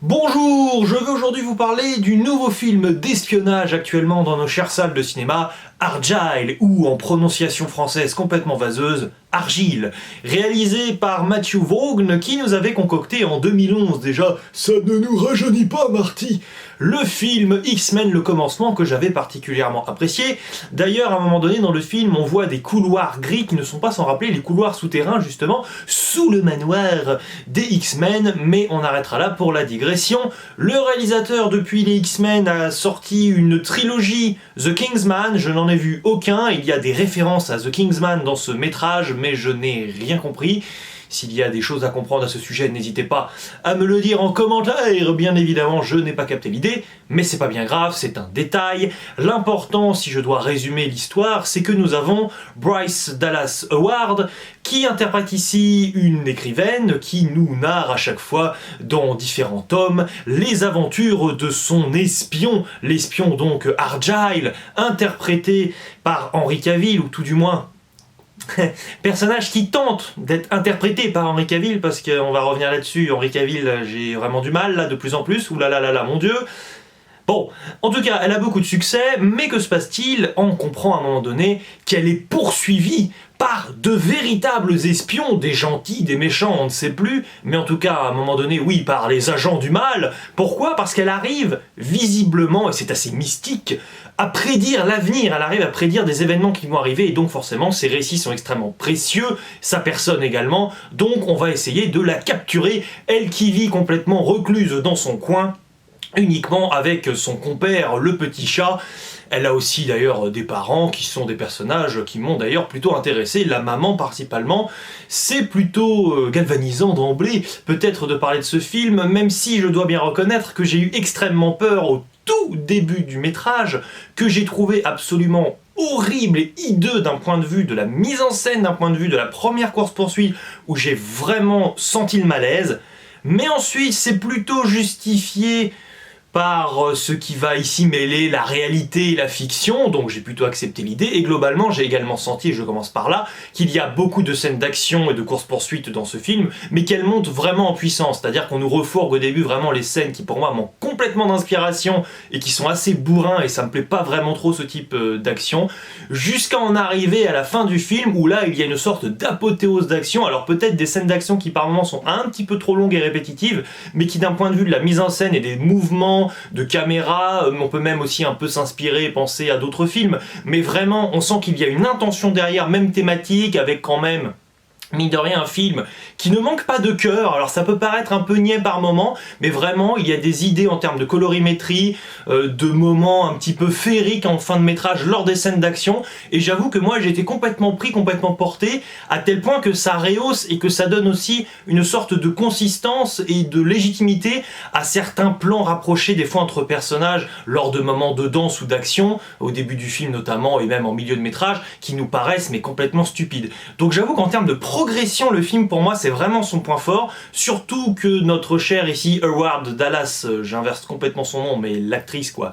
Bonjour, je veux aujourd'hui vous parler du nouveau film d'espionnage actuellement dans nos chères salles de cinéma, Argyle, ou en prononciation française complètement vaseuse, Argyle, réalisé par Matthew Vaughn qui nous avait concocté en 2011 déjà « Ça ne nous rajeunit pas, Marty !» le film X-Men le commencement que j'avais particulièrement apprécié. D'ailleurs, à un moment donné dans le film, on voit des couloirs gris qui ne sont pas sans rappeler les couloirs souterrains justement, sous le manoir des X-Men, mais on arrêtera là pour la digression. Le réalisateur depuis les X-Men a sorti une trilogie The Kingsman, je n'en ai vu aucun, il y a des références à The Kingsman dans ce métrage, mais je n'ai rien compris. S'il y a des choses à comprendre à ce sujet, n'hésitez pas à me le dire en commentaire. Bien évidemment, je n'ai pas capté l'idée, mais c'est pas bien grave, c'est un détail. L'important, si je dois résumer l'histoire, c'est que nous avons Bryce Dallas Howard, qui interprète ici une écrivaine qui nous narre à chaque fois, dans différents tomes, les aventures de son espion. L'espion donc Argyle, interprété par Henry Cavill, ou tout du moins personnage qui tente d'être interprété par Henry Cavill, parce qu'on va revenir là-dessus, Henry Cavill, j'ai vraiment du mal là de plus en plus, oulalalala mon dieu. Bon, en tout cas, elle a beaucoup de succès, mais que se passe-t-il? On comprend à un moment donné qu'elle est poursuivie par de véritables espions, des gentils, des méchants, on ne sait plus, mais en tout cas, à un moment donné, oui, par les agents du mal. Pourquoi? Parce qu'elle arrive, visiblement, et c'est assez mystique, à prédire l'avenir, elle arrive à prédire des événements qui vont arriver, et donc forcément, ses récits sont extrêmement précieux, sa personne également, donc on va essayer de la capturer, elle qui vit complètement recluse dans son coin, uniquement avec son compère, le petit chat. Elle a aussi d'ailleurs des parents qui sont des personnages qui m'ont d'ailleurs plutôt intéressé. La maman principalement, c'est plutôt galvanisant d'emblée peut-être de parler de ce film, même si je dois bien reconnaître que j'ai eu extrêmement peur au tout début du métrage, que j'ai trouvé absolument horrible et hideux d'un point de vue de la mise en scène, d'un point de vue de la première course-poursuite, où j'ai vraiment senti le malaise. Mais ensuite, c'est plutôt justifié par ce qui va ici mêler la réalité et la fiction, donc j'ai plutôt accepté l'idée, et globalement j'ai également senti, et je commence par là, qu'il y a beaucoup de scènes d'action et de course-poursuite dans ce film, mais qu'elles montent vraiment en puissance, c'est-à-dire qu'on nous refourgue au début vraiment les scènes qui pour moi manquent complètement d'inspiration, et qui sont assez bourrins, et ça me plaît pas vraiment trop ce type d'action, jusqu'à en arriver à la fin du film, où là il y a une sorte d'apothéose d'action, alors peut-être des scènes d'action qui par moments sont un petit peu trop longues et répétitives, mais qui d'un point de vue de la mise en scène et des mouvements, de caméra, on peut même aussi un peu s'inspirer et penser à d'autres films, mais vraiment on sent qu'il y a une intention derrière, même thématique, avec quand même mine de rien un film qui ne manque pas de cœur. Alors ça peut paraître un peu niais par moment, mais vraiment il y a des idées en termes de colorimétrie, de moments un petit peu féeriques en fin de métrage lors des scènes d'action, et j'avoue que moi j'ai été complètement pris, complètement porté, à tel point que ça rehausse et que ça donne aussi une sorte de consistance et de légitimité à certains plans rapprochés des fois entre personnages lors de moments de danse ou d'action, au début du film notamment et même en milieu de métrage, qui nous paraissent mais complètement stupides. Donc j'avoue qu'en termes de progression, le film pour moi c'est vraiment son point fort, surtout que notre cher ici Howard Dallas, j'inverse complètement son nom mais l'actrice quoi,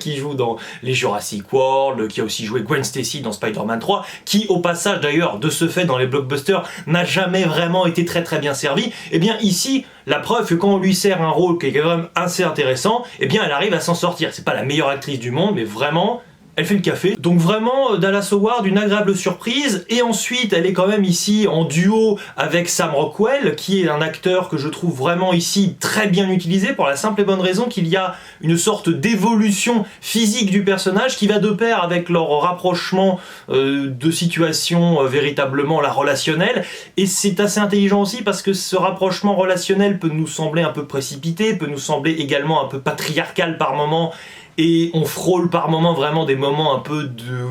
qui joue dans les Jurassic World, qui a aussi joué Gwen Stacy dans Spider-Man 3, qui au passage d'ailleurs de ce fait dans les blockbusters n'a jamais vraiment été très bien servi, et bien ici la preuve que quand on lui sert un rôle qui est quand même assez intéressant, et bien elle arrive à s'en sortir. C'est pas la meilleure actrice du monde mais vraiment elle fait le café. Donc vraiment, Dallas Howard, une agréable surprise. Et ensuite, elle est quand même ici en duo avec Sam Rockwell, qui est un acteur que je trouve vraiment ici très bien utilisé, pour la simple et bonne raison qu'il y a une sorte d'évolution physique du personnage qui va de pair avec leur rapprochement de situation véritablement la relationnelle. Et c'est assez intelligent aussi parce que ce rapprochement relationnel peut nous sembler un peu précipité, peut nous sembler également un peu patriarcal par moments, et on frôle par moments vraiment des moments un peu de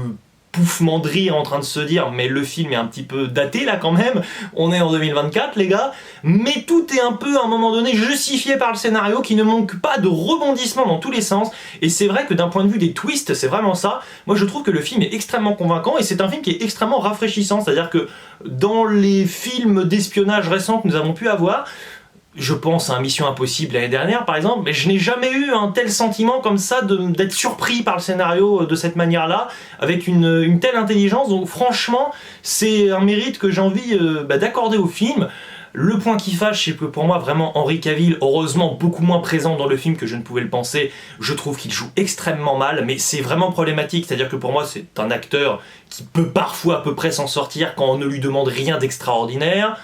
pouffement de rire en train de se dire mais le film est un petit peu daté là quand même, on est en 2024 les gars, mais tout est un peu à un moment donné justifié par le scénario qui ne manque pas de rebondissements dans tous les sens, et c'est vrai que d'un point de vue des twists c'est vraiment ça. Moi je trouve que le film est extrêmement convaincant et c'est un film qui est extrêmement rafraîchissant, c'est-à-dire que dans les films d'espionnage récents que nous avons pu avoir, je pense à Mission Impossible l'année dernière par exemple, mais je n'ai jamais eu un tel sentiment comme ça d'être surpris par le scénario de cette manière-là, avec une telle intelligence. Donc franchement, c'est un mérite que j'ai envie d'accorder au film. Le point qui fâche, c'est que pour moi, vraiment, Henry Cavill, heureusement beaucoup moins présent dans le film que je ne pouvais le penser, je trouve qu'il joue extrêmement mal, mais c'est vraiment problématique, c'est-à-dire que pour moi, c'est un acteur qui peut parfois à peu près s'en sortir quand on ne lui demande rien d'extraordinaire.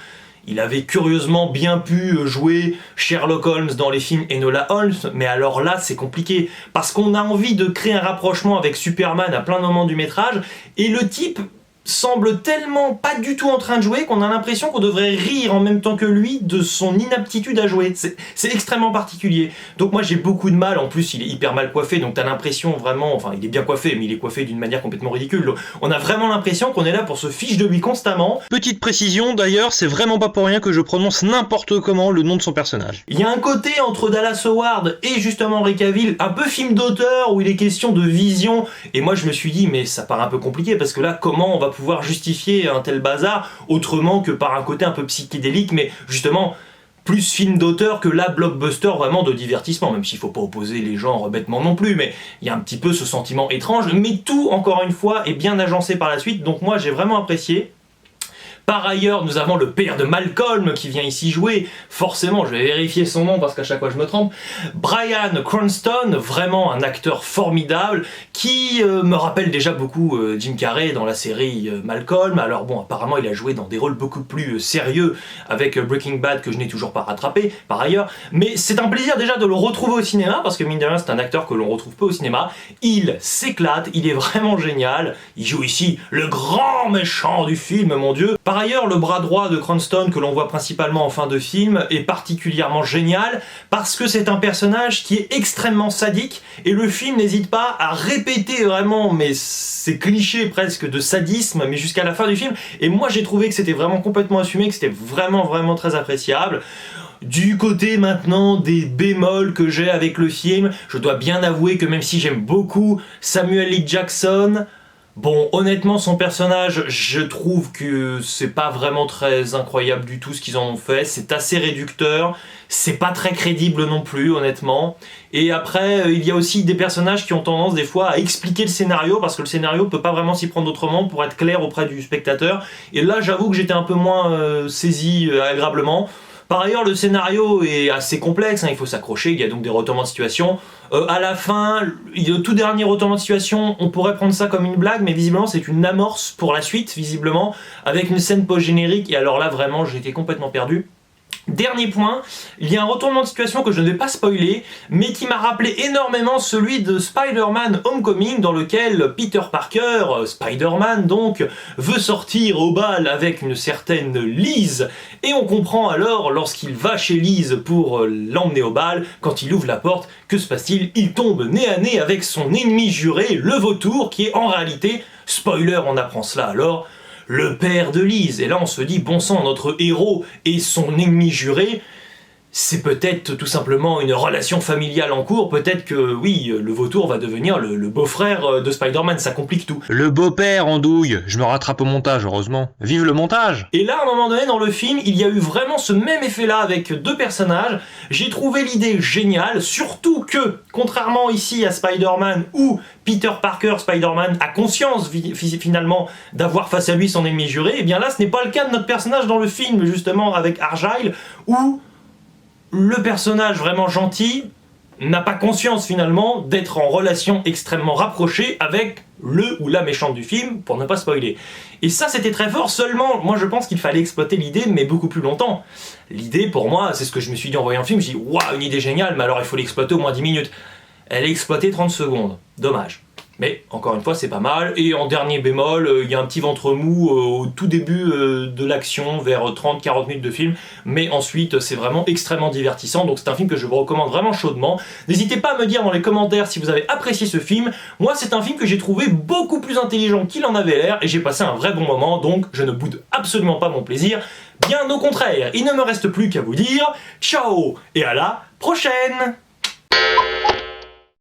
Il avait curieusement bien pu jouer Sherlock Holmes dans les films Enola Holmes, mais alors là c'est compliqué, parce qu'on a envie de créer un rapprochement avec Superman à plein de moments du métrage, et le type semble tellement pas du tout en train de jouer qu'on a l'impression qu'on devrait rire en même temps que lui de son inaptitude à jouer. C'est extrêmement particulier. Donc moi j'ai beaucoup de mal, en plus il est hyper mal coiffé, donc t'as l'impression vraiment, enfin il est bien coiffé, mais il est coiffé d'une manière complètement ridicule. Donc, on a vraiment l'impression qu'on est là pour se fiche de lui constamment. Petite précision d'ailleurs, c'est vraiment pas pour rien que je prononce n'importe comment le nom de son personnage. Il y a un côté entre Dallas Howard et justement Henry Cavill, un peu film d'auteur où il est question de vision, et moi je me suis dit mais ça paraît un peu compliqué parce que là comment on va pouvoir justifier un tel bazar autrement que par un côté un peu psychédélique, mais justement plus film d'auteur que la blockbuster vraiment de divertissement, même s'il faut pas opposer les genres bêtement non plus, mais il y a un petit peu ce sentiment étrange, mais tout encore une fois est bien agencé par la suite, donc moi j'ai vraiment apprécié. Par ailleurs, nous avons le père de Malcolm qui vient ici jouer. Forcément, je vais vérifier son nom parce qu'à chaque fois je me trompe. Bryan Cranston, vraiment un acteur formidable qui me rappelle déjà beaucoup Jim Carrey dans la série Malcolm. Alors bon, apparemment il a joué dans des rôles beaucoup plus sérieux avec Breaking Bad que je n'ai toujours pas rattrapé par ailleurs. Mais c'est un plaisir déjà de le retrouver au cinéma parce que mine de rien c'est un acteur que l'on retrouve peu au cinéma. Il s'éclate, il est vraiment génial. Il joue ici le grand méchant du film, mon Dieu. Par ailleurs, le bras droit de Cranston, que l'on voit principalement en fin de film, est particulièrement génial parce que c'est un personnage qui est extrêmement sadique et le film n'hésite pas à répéter vraiment mais ces clichés presque de sadisme mais jusqu'à la fin du film, et moi j'ai trouvé que c'était vraiment complètement assumé, que c'était vraiment très appréciable. Du côté maintenant des bémols que j'ai avec le film, je dois bien avouer que même si j'aime beaucoup Samuel L. Jackson, bon, honnêtement, son personnage, je trouve que c'est pas vraiment très incroyable du tout ce qu'ils en ont fait. C'est assez réducteur, c'est pas très crédible non plus, honnêtement. Et après, il y a aussi des personnages qui ont tendance des fois à expliquer le scénario, parce que le scénario peut pas vraiment s'y prendre autrement pour être clair auprès du spectateur. Et là, j'avoue que j'étais un peu moins saisi agréablement. Par ailleurs, le scénario est assez complexe, hein, il faut s'accrocher, il y a donc des retournements de situation. À la fin, le tout dernier retournement de situation, on pourrait prendre ça comme une blague, mais visiblement c'est une amorce pour la suite, visiblement, avec une scène post-générique, et alors là vraiment j'ai été complètement perdu. Dernier point, il y a un retournement de situation que je ne vais pas spoiler, mais qui m'a rappelé énormément celui de Spider-Man Homecoming, dans lequel Peter Parker, Spider-Man donc, veut sortir au bal avec une certaine Liz, et on comprend alors, lorsqu'il va chez Liz pour l'emmener au bal, quand il ouvre la porte, que se passe-t-il? Il tombe nez à nez avec son ennemi juré, le vautour, qui est en réalité, spoiler, on apprend cela alors, le père de Liz. Et là on se dit, bon sang, notre héros et son ennemi juré, c'est peut-être tout simplement une relation familiale en cours, peut-être que oui, le vautour va devenir le beau-frère de Spider-Man, ça complique tout. Le beau-père, andouille, je me rattrape au montage, heureusement. Vive le montage! Et là, à un moment donné, dans le film, il y a eu vraiment ce même effet-là avec deux personnages. J'ai trouvé l'idée géniale, surtout que, contrairement ici à Spider-Man, où Peter Parker, Spider-Man, a conscience finalement d'avoir face à lui son ennemi juré, et bien là, ce n'est pas le cas de notre personnage dans le film, justement, avec Argyle, où le personnage vraiment gentil n'a pas conscience finalement d'être en relation extrêmement rapprochée avec le ou la méchante du film, pour ne pas spoiler. Et ça c'était très fort, seulement moi je pense qu'il fallait exploiter l'idée mais beaucoup plus longtemps. L'idée pour moi, c'est ce que je me suis dit en voyant le film, je me suis dit waouh, une idée géniale, mais alors il faut l'exploiter au moins 10 minutes. Elle est exploitée 30 secondes, dommage. Mais encore une fois c'est pas mal, et en dernier bémol, il y a un petit ventre mou au tout début de l'action, vers 30-40 minutes de film, mais ensuite c'est vraiment extrêmement divertissant, donc c'est un film que je vous recommande vraiment chaudement. N'hésitez pas à me dire dans les commentaires si vous avez apprécié ce film. Moi c'est un film que j'ai trouvé beaucoup plus intelligent qu'il en avait l'air, et j'ai passé un vrai bon moment, donc je ne boude absolument pas mon plaisir. Bien au contraire, il ne me reste plus qu'à vous dire ciao, et à la prochaine!